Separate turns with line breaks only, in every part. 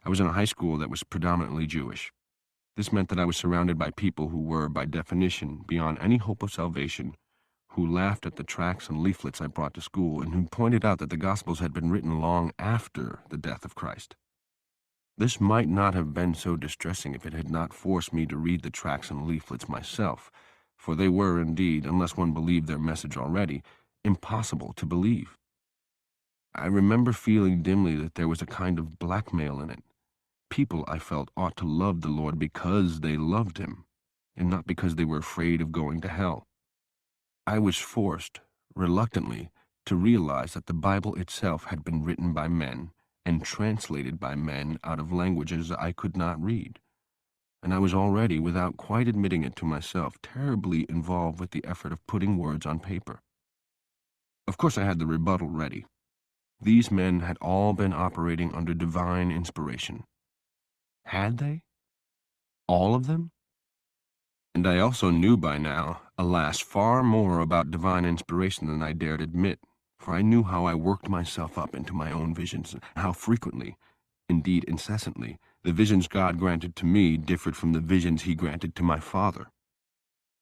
I was in a high school that was predominantly Jewish. This meant that I was surrounded by people who were, by definition, beyond any hope of salvation, who laughed at the tracts and leaflets I brought to school, and who pointed out that the Gospels had been written long after the death of Christ. This might not have been so distressing if it had not forced me to read the tracts and leaflets myself, for they were indeed, unless one believed their message already, impossible to believe. I remember feeling dimly that there was a kind of blackmail in it. People, I felt, ought to love the Lord because they loved him, and not because they were afraid of going to hell. I was forced, reluctantly, to realize that the Bible itself had been written by men and translated by men out of languages I could not read. And I was already, without quite admitting it to myself, terribly involved with the effort of putting words on paper. Of course I had the rebuttal ready. These men had all been operating under divine inspiration. Had they? All of them? And I also knew by now, alas, far more about divine inspiration than I dared admit, for I knew how I worked myself up into my own visions, and how frequently, indeed incessantly, the visions God granted to me differed from the visions he granted to my father.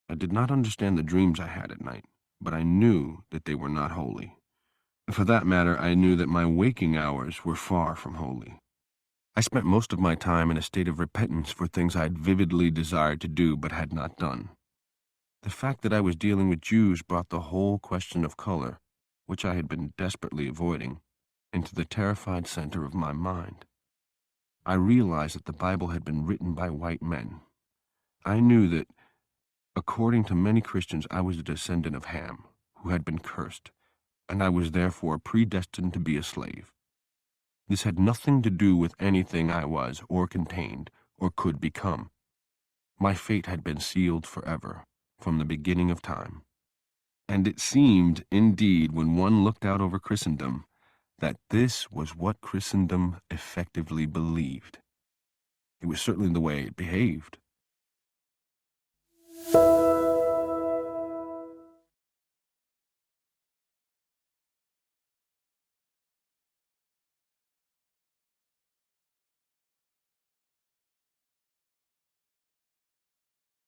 I did not understand the dreams I had at night, but I knew that they were not holy. For that matter, I knew that my waking hours were far from holy. I spent most of my time in a state of repentance for things I had vividly desired to do but had not done. The fact that I was dealing with Jews brought the whole question of color, which I had been desperately avoiding, into the terrified center of my mind. I realized that the Bible had been written by white men. I knew that, according to many Christians, I was a descendant of Ham, who had been cursed, and I was therefore predestined to be a slave. This had nothing to do with anything I was, or contained, or could become. My fate had been sealed forever, from the beginning of time. And it seemed, indeed, when one looked out over Christendom, that this was what Christendom effectively believed. It was certainly the way it behaved.